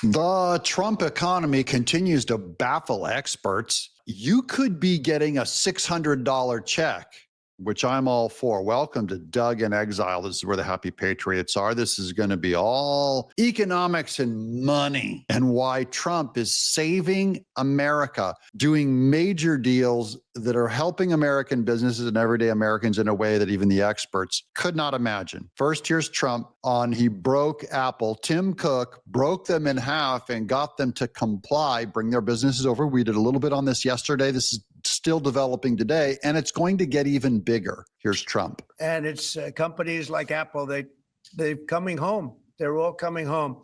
The Trump economy continues to baffle experts. You could be getting a $600 check, which I'm all for. Welcome to Doug In Exile. This is where the happy patriots are. This is going to be all economics and money and why Trump is saving America, doing major deals that are helping American businesses and everyday Americans in a way that even the experts could not imagine. First, here's Trump he broke Apple. Tim Cook broke them in half and got them to comply, bring their businesses over. We did a little bit on this yesterday. This is still developing today, and it's going to get even bigger. Here's Trump. And it's companies like Apple, they're coming home. They're all coming home.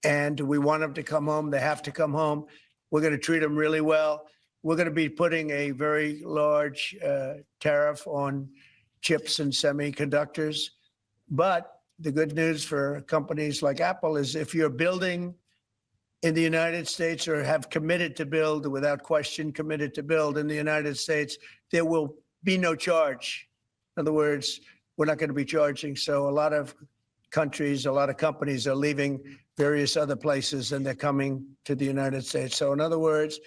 And we want them to come home. They have to come home. We're going to treat them really well. We're going to be putting a very large tariff on chips and semiconductors. But the good news for companies like Apple is if you're building in the United States or have committed to build, without question committed to build in the United States, there will be no charge. In other words, we're not going to be charging. So a lot of countries, a lot of companies are leaving various other places and they're coming to the United States. So in other words,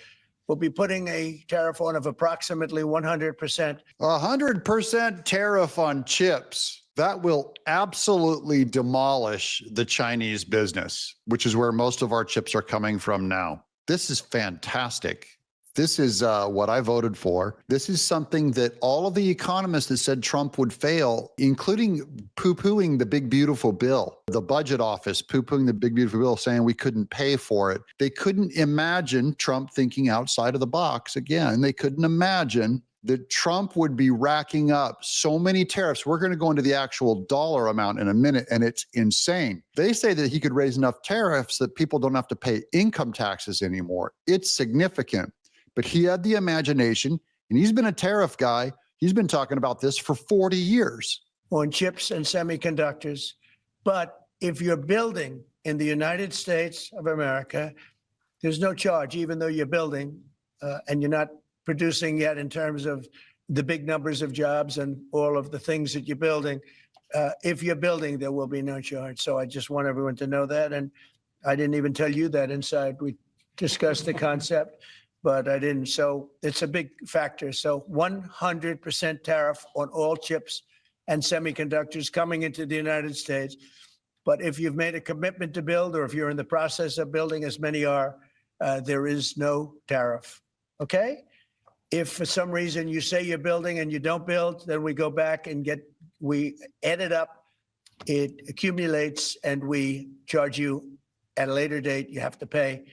we'll be putting a tariff on of approximately 100%. 100% tariff on chips. That will absolutely demolish the Chinese business, which is where most of our chips are coming from now. This is fantastic. This is what I voted for. This is something that all of the economists that said Trump would fail, including poo-pooing the big, beautiful bill, the budget office poo-pooing the big, beautiful bill, saying we couldn't pay for it. They couldn't imagine Trump thinking outside of the box again. They couldn't imagine that Trump would be racking up so many tariffs. We're going to go into the actual dollar amount in a minute, and it's insane. They say that he could raise enough tariffs that people don't have to pay income taxes anymore. It's significant. But he had the imagination, and he's been a tariff guy. He's been talking about this for 40 years. On chips and semiconductors. But if you're building in the United States of America, there's no charge, even though you're building and you're not producing yet in terms of the big numbers of jobs and all of the things that you're building. If you're building, there will be no charge. So I just want everyone to know that. And I didn't even tell you that inside. We discussed the concept, but I didn't. So it's a big factor. So 100% tariff on all chips and semiconductors coming into the United States. But if you've made a commitment to build, or if you're in the process of building, as many are, there is no tariff. Okay? If for some reason you say you're building and you don't build, then we go back and we add it up, it accumulates, and we charge you at a later date. You have to pay,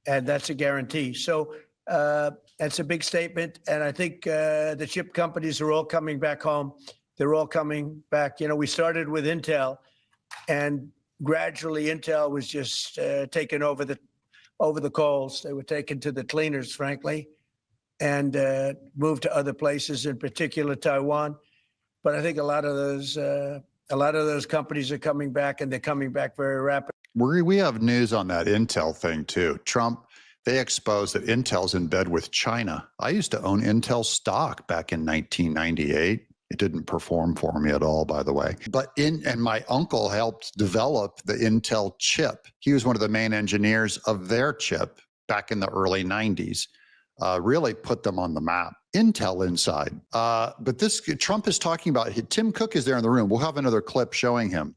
and that's a guarantee. So that's a big statement, and I think the chip companies are all coming back home. They're all coming back. You know, we started with Intel, and gradually Intel was just taken over the coals. They were taken to the cleaners, frankly, and moved to other places, in particular Taiwan. But I think a lot of those companies are coming back, and they're coming back very rapidly. We have news on that Intel thing too. Trump, they exposed that Intel's in bed with China. I used to own Intel stock back in 1998. It didn't perform for me at all, by the way. And my uncle helped develop the Intel chip. He was one of the main engineers of their chip back in the early 90s. Really put them on the map. Intel inside. But this Trump is talking about, Tim Cook is there in the room. We'll have another clip showing him.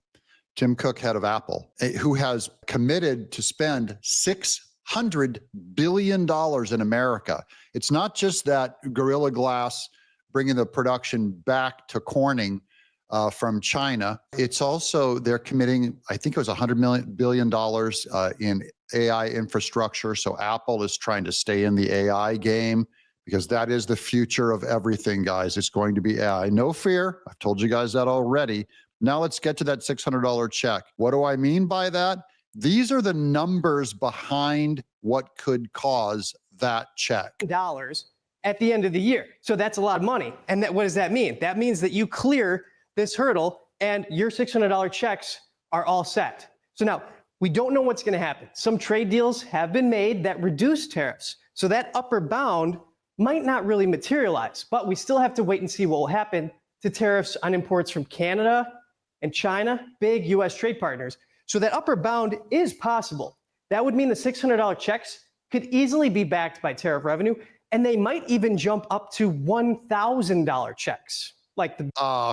Tim Cook, head of Apple, who has committed to spend $600 billion in America. It's not just that Gorilla Glass bringing the production back to Corning from China. It's also, they're committing, I think it was $100 billion in AI infrastructure. So Apple is trying to stay in the AI game because that is the future of everything, guys. It's going to be AI. No fear. I've told you guys that already. Now let's get to that $600 check. What do I mean by that? These are the numbers behind what could cause that check. Dollars at the end of the year. So that's a lot of money. And what does that mean? That means that you clear this hurdle and your $600 checks are all set. So now we don't know what's going to happen. Some trade deals have been made that reduce tariffs. So that upper bound might not really materialize, but we still have to wait and see what will happen to tariffs on imports from Canada and China, big US trade partners. So that upper bound is possible. That would mean the $600 checks could easily be backed by tariff revenue, and they might even jump up to $1,000 checks. Like the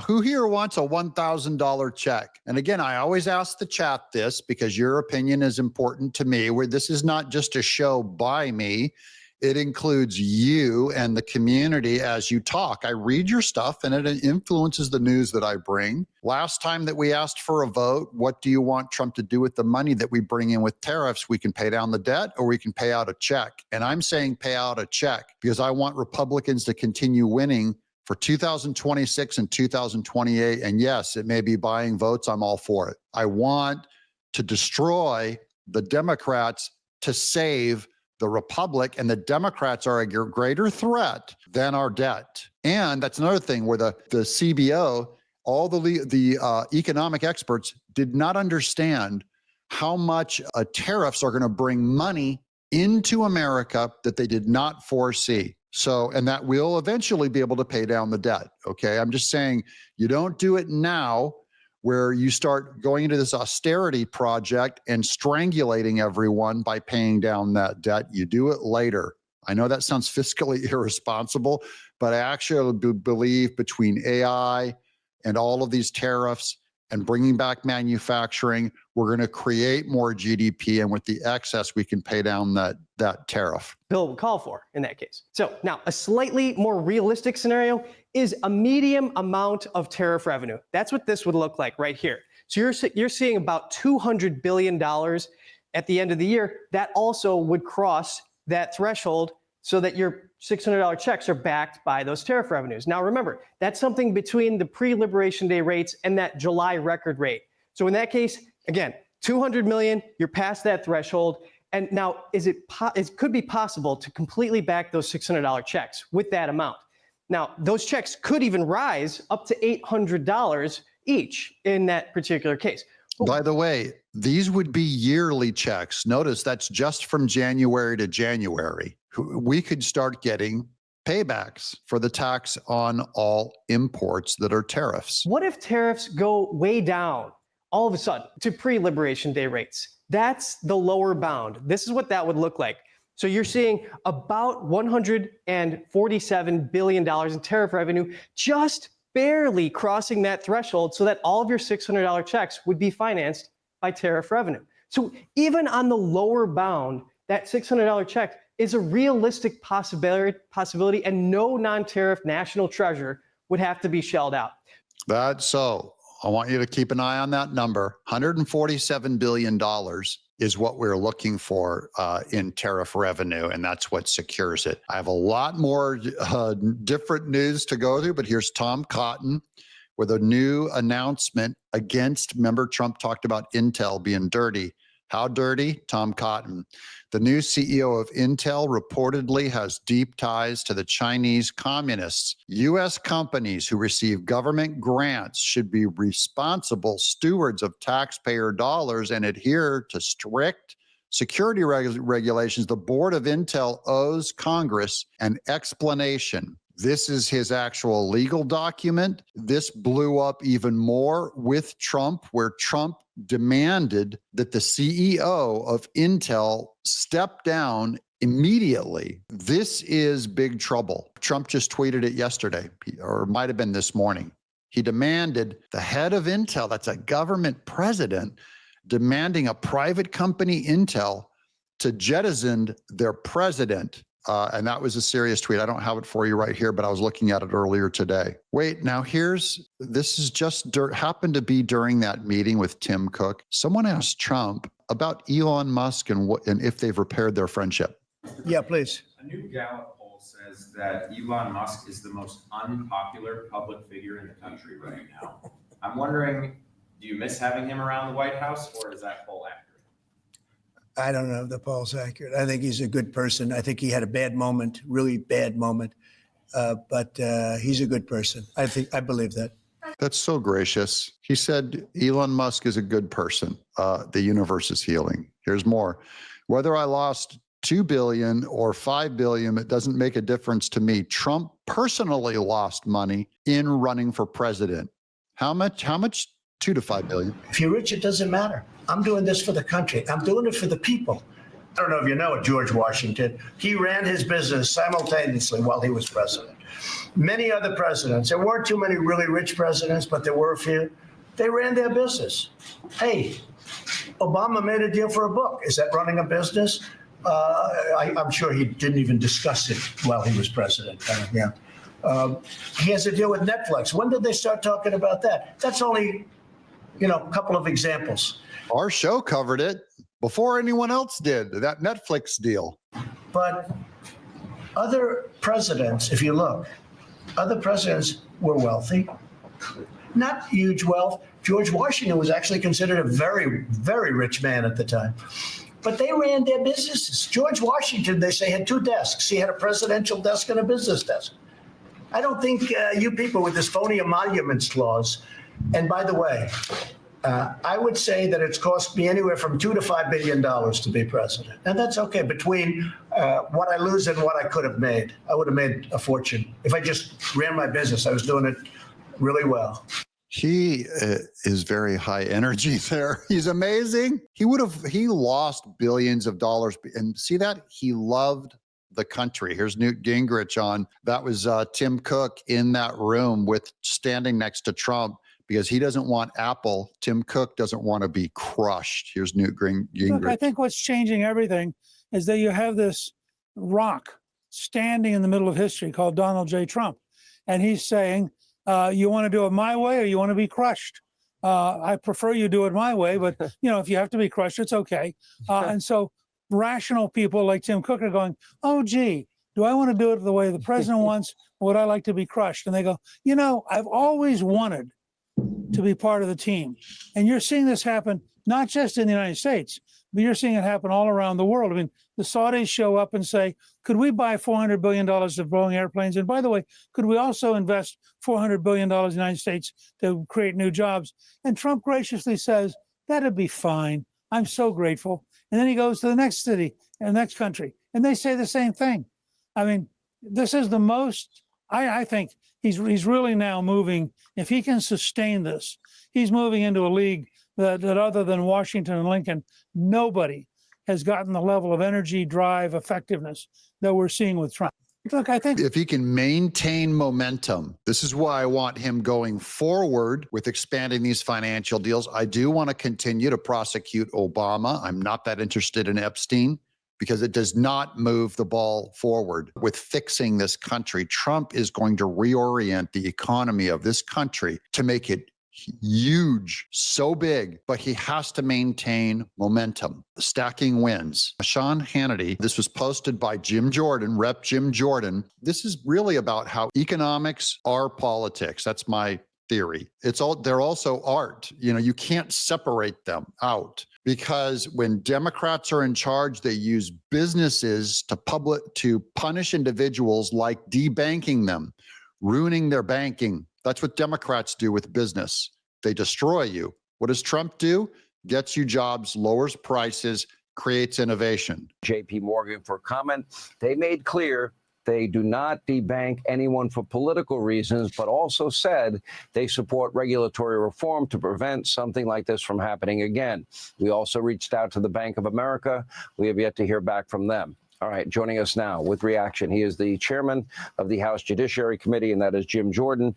who here wants a $1,000 check? And again, I always ask the chat this because your opinion is important to me, where this is not just a show by me. It includes you and the community as you talk. I read your stuff and it influences the news that I bring. Last time that we asked for a vote, what do you want Trump to do with the money that we bring in with tariffs? We can pay down the debt or we can pay out a check. And I'm saying pay out a check because I want Republicans to continue winning for 2026 and 2028. And yes, it may be buying votes. I'm all for it. I want to destroy the Democrats to save the Republic, and the Democrats are a greater threat than our debt. And that's another thing where the CBO, all the economic experts did not understand how much tariffs are going to bring money into America that they did not foresee. So, and that will eventually be able to pay down the debt. Okay. I'm just saying you don't do it now where you start going into this austerity project and strangulating everyone by paying down that debt. You do it later. I know that sounds fiscally irresponsible, but I actually believe between AI and all of these tariffs and bringing back manufacturing, we're going to create more GDP, and with the excess, we can pay down that tariff. bill would call for in that case. So now a slightly more realistic scenario is a medium amount of tariff revenue. That's what this would look like right here. So you're seeing about $200 billion at the end of the year. That also would cross that threshold so that your $600 checks are backed by those tariff revenues. Now remember, that's something between the pre-Liberation Day rates and that July record rate. So in that case, again, 200 million, you're past that threshold. And now it could be possible to completely back those $600 checks with that amount. Now, those checks could even rise up to $800 each in that particular case. By the way, these would be yearly checks. Notice that's just from January to January. We could start getting paybacks for the tax on all imports that are tariffs. What if tariffs go way down all of a sudden to pre-Liberation Day rates? That's the lower bound. This is what that would look like. So you're seeing about $147 billion in tariff revenue, just barely crossing that threshold so that all of your $600 checks would be financed by tariff revenue. So even on the lower bound, that $600 check is a realistic possibility, and no non-tariff national treasure would have to be shelled out. That's so. I want you to keep an eye on that number. $147 billion is what we're looking for in tariff revenue, and that's what secures it. I have a lot more different news to go through, but here's Tom Cotton with a new announcement against, remember Trump talked about Intel being dirty. How dirty? Tom Cotton. The new CEO of Intel reportedly has deep ties to the Chinese communists. U.S. companies who receive government grants should be responsible stewards of taxpayer dollars and adhere to strict security regulations. The board of Intel owes Congress an explanation. This is his actual legal document. This blew up even more with Trump, where Trump demanded that the CEO of Intel step down immediately. This is big trouble. Trump just tweeted it yesterday, or it might have been this morning. He demanded the head of Intel, that's a government president, demanding a private company, Intel, to jettison their president. And that was a serious tweet. I don't have it for you right here, but I was looking at it earlier today. Wait, now this is just happened to be during that meeting with Tim Cook. Someone asked Trump about Elon Musk and if they've repaired their friendship. Yeah, please. A new Gallup poll says that Elon Musk is the most unpopular public figure in the country right now. I'm wondering, do you miss having him around the White House, or is that poll accurate? I don't know if the poll's accurate. I think he's a good person. I think he had a bad moment, really bad moment, but he's a good person. I believe that. That's so gracious. He said Elon Musk is a good person. The universe is healing. Here's more. Whether I lost $2 billion or $5 billion, it doesn't make a difference to me. Trump personally lost money in running for president. How much 2 to 5 billion. If you're rich, it doesn't matter. I'm doing this for the country. I'm doing it for the people. I don't know if you know it, George Washington. He ran his business simultaneously while he was president. Many other presidents, there weren't too many really rich presidents, but there were a few. They ran their business. Hey, Obama made a deal for a book. Is that running a business? I'm sure he didn't even discuss it while he was president. He has a deal with Netflix. When did they start talking about that? That's only, a couple of examples. Our show covered it before anyone else did, that Netflix deal. But other presidents, if you look, other presidents were wealthy, not huge wealth. George Washington was actually considered a very, very rich man at the time. But they ran their businesses. George Washington, they say, had 2 desks. He had a presidential desk and a business desk. I don't think you people with this phony emoluments clause, and by the way, I would say that it's cost me anywhere from $2 to $5 billion to be president. And that's okay. Between what I lose and what I could have made, I would have made a fortune. If I just ran my business, I was doing it really well. He is very high energy there. He's amazing. He lost billions of dollars. And see that? He loved the country. Here's Newt Gingrich on. That was Tim Cook in that room standing next to Trump because he doesn't want Apple. Tim Cook doesn't want to be crushed. Here's Newt Gingrich. Look, I think what's changing everything is that you have this rock standing in the middle of history called Donald J. Trump. And he's saying, you want to do it my way or you want to be crushed? I prefer you do it my way, but if you have to be crushed, it's okay. And so rational people like Tim Cook are going, oh, gee, do I want to do it the way the president wants, or would I like to be crushed? And they go, I've always wanted to be part of the team. And you're seeing this happen, not just in the United States, but you're seeing it happen all around the world. I mean, the Saudis show up and say, could we buy $400 billion of Boeing airplanes? And by the way, could we also invest $400 billion in the United States to create new jobs? And Trump graciously says, that'd be fine. I'm so grateful. And then he goes to the next city and the next country, and they say the same thing. I mean, this is the most, I think he's really now moving, if he can sustain this, he's moving into a league that other than Washington and Lincoln, nobody has gotten the level of energy, drive, effectiveness that we're seeing with Trump. Look, I think if he can maintain momentum, this is why I want him going forward with expanding these financial deals. I do want to continue to prosecute Obama. I'm not that interested in Epstein because it does not move the ball forward with fixing this country. Trump is going to reorient the economy of this country to make it huge, so big, but he has to maintain momentum. Stacking wins. Sean Hannity, this was posted by Jim Jordan, Rep. Jim Jordan. This is really about how economics are politics. That's my theory. They're also art. You can't separate them out because when Democrats are in charge, they use businesses to punish individuals like debanking them, ruining their banking. That's what Democrats do with business. They destroy you. What does Trump do? Gets you jobs, lowers prices, creates innovation. JP Morgan for comment. They made clear they do not debank anyone for political reasons, but also said they support regulatory reform to prevent something like this from happening again. We also reached out to the Bank of America. We have yet to hear back from them. All right, joining us now with reaction, he is the chairman of the House Judiciary Committee, and that is Jim Jordan.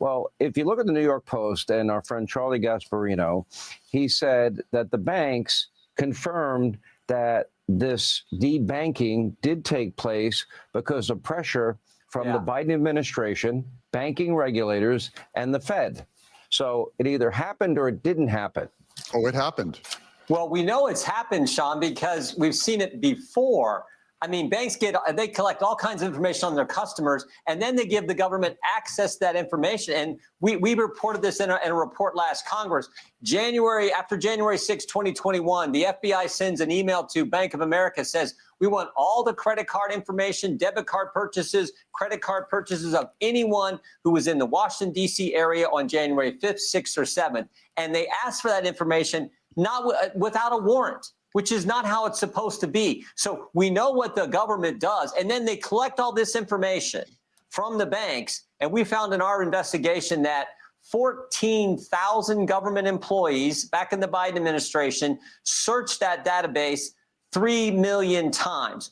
Well, if you look at the New York Post and our friend Charlie Gasparino, he said that the banks confirmed that this debanking did take place because of pressure from the Biden administration, banking regulators, and the Fed. So it either happened or it didn't happen. Oh, it happened. Well, we know it's happened, Sean, because we've seen it before. I mean, banks they collect all kinds of information on their customers, and then they give the government access to that information. And we reported this in a report last Congress. After January 6, 2021, the FBI sends an email to Bank of America, says, we want all the credit card information, debit card purchases, credit card purchases of anyone who was in the Washington, D.C. area on January 5th, 6th, or 7th. And they asked for that information without a warrant, which is not how it's supposed to be. So we know what the government does, and then they collect all this information from the banks. And we found in our investigation that 14,000 government employees back in the Biden administration searched that database 3 million times.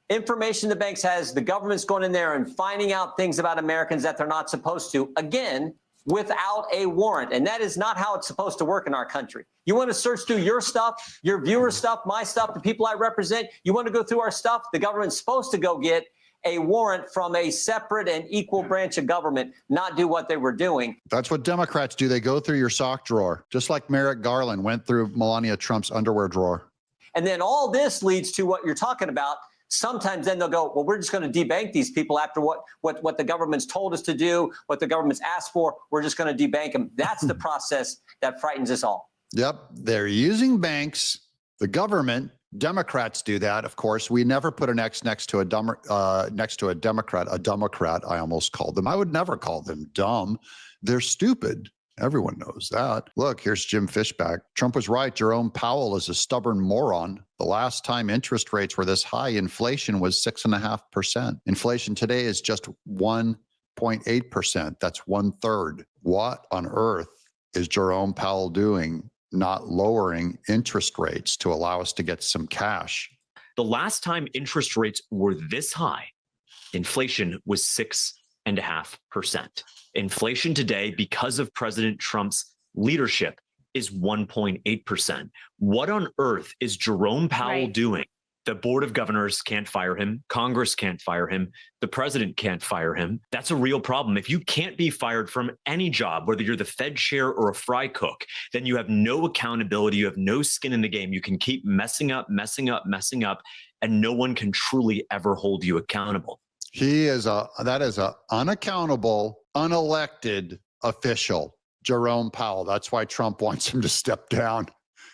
Information the banks has, the government's going in there and finding out things about Americans that they're not supposed to, again, without a warrant. And that is not how it's supposed to work in our country. You want to search through your stuff, your viewer stuff, my stuff, the people I represent. You want to go through our stuff, the government's supposed to go get a warrant from a separate and equal branch of government, not do what they were doing. That's what Democrats do. They go through your sock drawer, just like Merrick Garland went through Melania Trump's underwear drawer. And then all this leads to what you're talking about. Sometimes then they'll go, well, we're just going to debank these people after what the government's told us to do, what the government's asked for. We're just going to debank them. That's the process that frightens us all. Yep. They're using banks, the government. Democrats do that, of course. We never put an X next to a Democrat. A Democrat, I almost called them. I would never call them dumb. They're stupid. Everyone knows that. Look, here's Jim Fishback. Trump was right. Jerome Powell is a stubborn moron. The last time interest rates were this high, inflation was 6.5%. Inflation today is just 1.8%. That's 1/3. What on earth is Jerome Powell doing, not lowering interest rates to allow us to get some cash? The last time interest rates were this high, inflation was 6.5%. Inflation today, because of President Trump's leadership, is 1.8%. What on earth is Jerome Powell doing? The Board of Governors can't fire him. Congress can't fire him. The president can't fire him. That's a real problem. If you can't be fired from any job, whether you're the Fed chair or a fry cook, then you have no accountability. You have no skin in the game. You can keep messing up, and no one can truly ever hold you accountable. That is a unaccountable, unelected official, Jerome Powell. That's why Trump wants him to step down.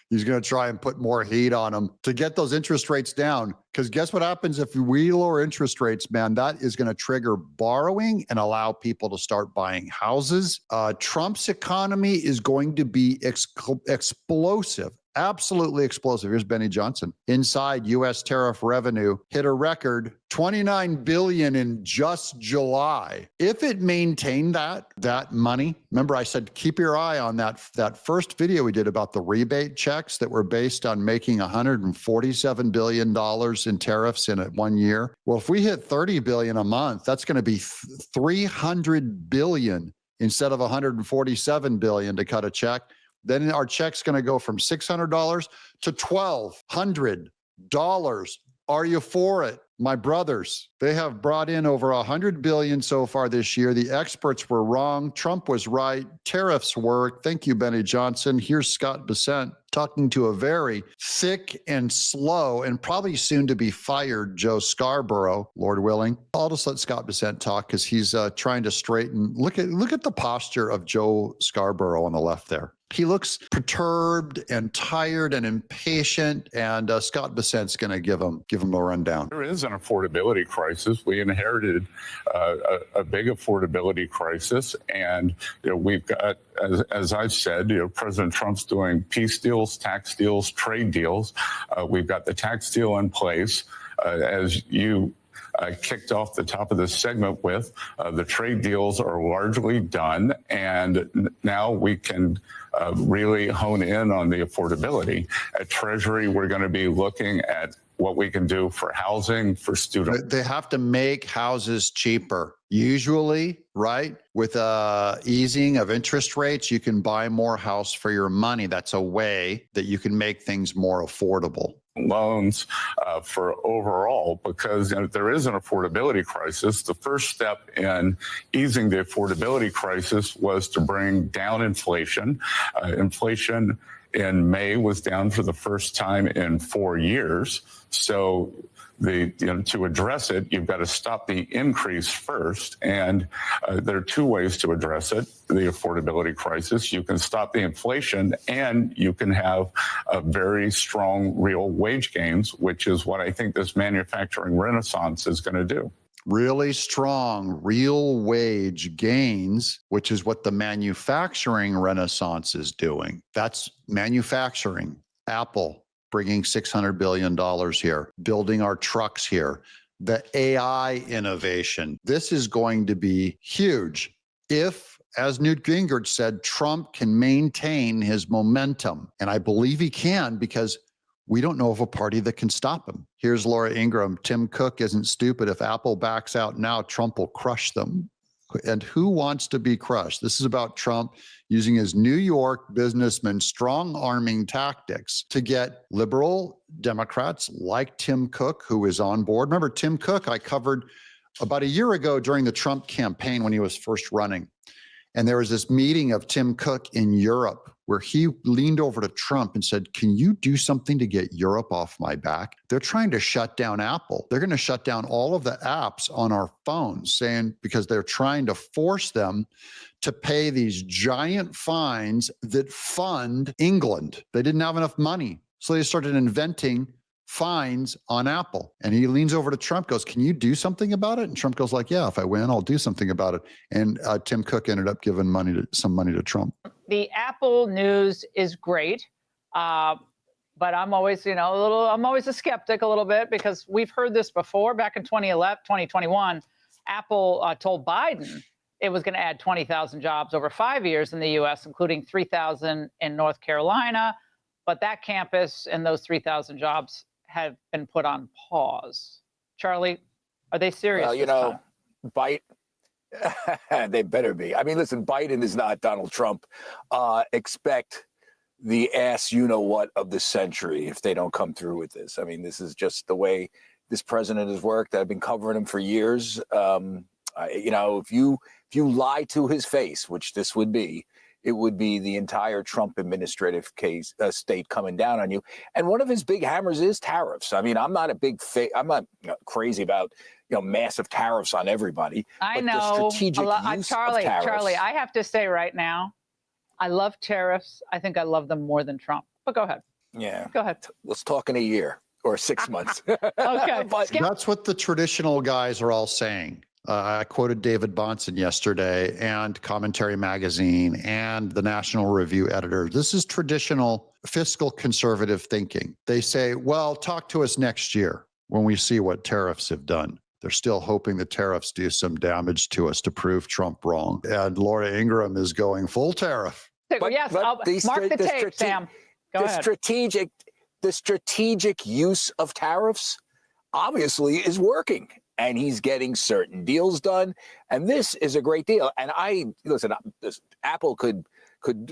He's going to try and put more heat on him to get those interest rates down. Because guess what happens if we lower interest rates, man? That is going to trigger borrowing and allow people to start buying houses. Trump's economy is going to be explosive. Absolutely explosive. Here's Benny Johnson. Inside, U.S. tariff revenue hit a record $29 billion in just July. If it maintained that money, remember I said keep your eye on that first video we did about the rebate checks that were based on making $147 billion in tariffs in 1 year. Well, if we hit $30 billion a month, that's going to be $300 billion instead of $147 billion to cut a check. Then our check's going to go from $600 to $1,200. Are you for it? My brothers, they have brought in over $100 billion so far this year. The experts were wrong. Trump was right. Tariffs work. Thank you, Benny Johnson. Here's Scott Bessent talking to a very thick and slow and probably soon to be fired Joe Scarborough, Lord willing. I'll just let Scott Bessent talk because he's trying to straighten. Look at the posture of Joe Scarborough on the left there. He looks perturbed and tired and impatient, and Scott Bessent's going to give him the rundown. There is an affordability crisis. We inherited a big affordability crisis, and we've got, as I've said, President Trump's doing peace deals, tax deals, trade deals. We've got the tax deal in place, as you kicked off the top of this segment with. The trade deals are largely done, and now we can really hone in on the affordability. At Treasury, we're going to be looking at what we can do for housing, for students. They have to make houses cheaper. Usually, right, with easing of interest rates, you can buy more house for your money. That's a way that you can make things more affordable. Loans for overall, because there is an affordability crisis. The first step in easing the affordability crisis was to bring down inflation. Inflation in May was down for the first time in 4 years. So to address it, you've got to stop the increase first. And there are two ways to address it, the affordability crisis. You can stop the inflation, and you can have a very strong real wage gains, which is what I think this manufacturing renaissance is going to do. Really strong real wage gains, which is what the manufacturing renaissance is doing. That's manufacturing. Apple bringing $600 billion here, building our trucks here, the AI innovation. This is going to be huge if as Newt Gingrich said, Trump can maintain his momentum. And I believe he can because we don't know of a party that can stop him. Here's Laura Ingraham. Tim Cook isn't stupid. If Apple backs out now, Trump will crush them. And who wants to be crushed? This is about Trump using his New York businessman strong arming tactics to get liberal Democrats like Tim Cook, who is on board. Remember, Tim Cook, I covered about a year ago during the Trump campaign when he was first running. And there was this meeting of Tim Cook in Europe where he leaned over to Trump and said, can you do something to get Europe off my back? They're trying to shut down Apple. They're going to shut down all of the apps on our phones, saying because they're trying to force them to pay these giant fines that fund England. They didn't have enough money. So they started inventing fines on Apple. And he leans over to Trump, goes, can you do something about it? And Trump goes like, yeah, if I win, I'll do something about it. And Tim Cook ended up giving some money to Trump. The Apple news is great. But I'm always, I'm always a skeptic a little bit because we've heard this before. Back in 2021, Apple told Biden it was going to add 20,000 jobs over 5 years in the U.S., including 3,000 in North Carolina. But that campus and those 3,000 jobs have been put on pause. Charlie, are they serious? Well, they better be. I mean, listen, Biden is not Donald Trump. Expect the ass you-know-what of the century if they don't come through with this. I mean, this is just the way this president has worked. I've been covering him for years. If you lie to his face, which this would be, it would be the entire Trump administrative state coming down on you. And one of his big hammers is tariffs. I mean, I'm not crazy about massive tariffs on everybody. I but know. The strategic use of tariffs. Charlie, I have to say right now, I love tariffs. I think I love them more than Trump. But go ahead. Yeah. Go ahead. Let's talk in a year or 6 months. Okay. That's what the traditional guys are all saying. I quoted David Bahnsen yesterday and Commentary Magazine and the National Review editor. This is traditional fiscal conservative thinking. They say, well, talk to us next year when we see what tariffs have done. They're still hoping the tariffs do some damage to us to prove Trump wrong. And Laura Ingraham is going full tariff. Yes, I'll mark the tape, Sam. Go ahead. The strategic use of tariffs obviously is working. And he's getting certain deals done. And this is a great deal. And Apple could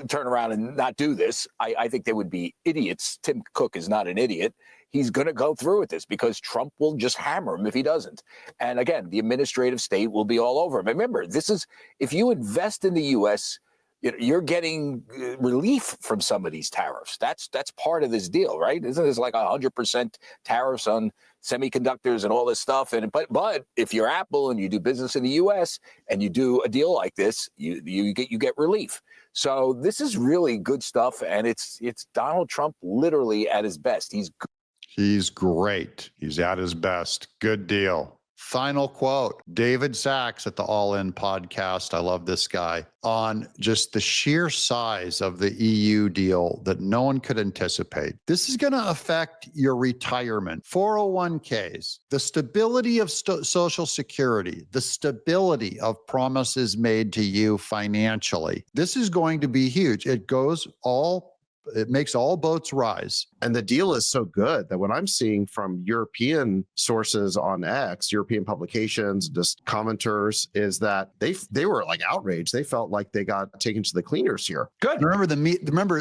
turn around and not do this. I think they would be idiots. Tim Cook is not an idiot. He's going to go through with this because Trump will just hammer him if he doesn't. And again, the administrative state will be all over him. Remember, if you invest in the U.S., you're getting relief from some of these tariffs. That's part of this deal, right? Isn't this like 100% tariffs on semiconductors and all this stuff? But if you're Apple and you do business in the U.S. and you do a deal like this, you get relief. So this is really good stuff, and it's Donald Trump literally at his best. He's great. He's at his best. Good deal. Final quote, David Sachs at the All In podcast. I love this guy on just the sheer size of the EU deal that no one could anticipate. This is going to affect your retirement, 401ks, the stability of Social Security, the stability of promises made to you financially. This is going to be huge. It makes all boats rise. And the deal is so good that what I'm seeing from European sources on X, European publications, just commenters, is that they were like outraged. They felt like they got taken to the cleaners here. Good. Remember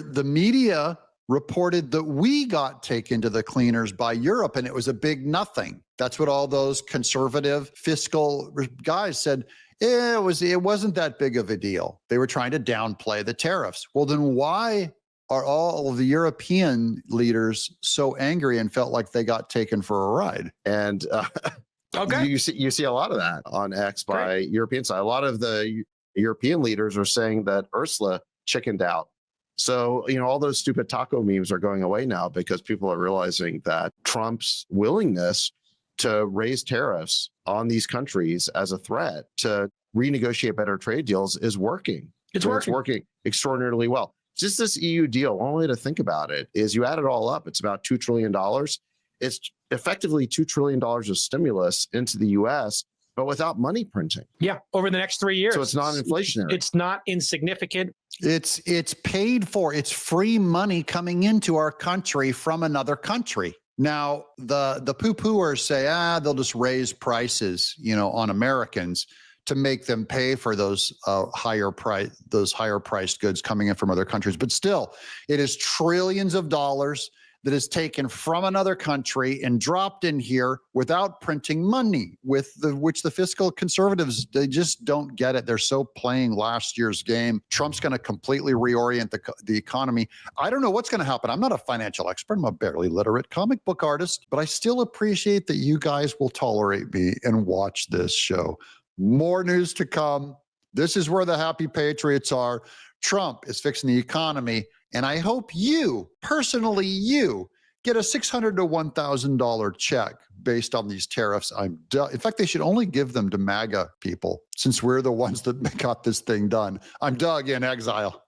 the media reported that we got taken to the cleaners by Europe, and it was a big nothing. That's what all those conservative fiscal guys said. It wasn't that big of a deal. They were trying to downplay the tariffs. Well, then why are all of the European leaders so angry and felt like they got taken for a ride? And you see a lot of that on X by European side. A lot of the European leaders are saying that Ursula chickened out. So, all those stupid taco memes are going away now because people are realizing that Trump's willingness to raise tariffs on these countries as a threat to renegotiate better trade deals is working. It's working extraordinarily well. Just this EU deal, one way to think about it is you add it all up, it's about $2 trillion. It's effectively $2 trillion of stimulus into the U.S., but without money printing. Yeah, over the next 3 years. So it's not inflationary. It's not insignificant. It's paid for. It's free money coming into our country from another country. Now, the poo-pooers say, they'll just raise prices, on Americans to make them pay for those higher priced goods coming in from other countries. But still, it is trillions of dollars that is taken from another country and dropped in here without printing money, which the fiscal conservatives, they just don't get it. They're so playing last year's game. Trump's going to completely reorient the economy. I don't know what's going to happen. I'm not a financial expert. I'm a barely literate comic book artist, but I still appreciate that you guys will tolerate me and watch this show. More news to come. This is where the happy patriots are. Trump is fixing the economy. And I hope you, personally, get a $600 to $1,000 check based on these tariffs. In fact, they should only give them to MAGA people, since we're the ones that got this thing done. I'm Doug In Exile.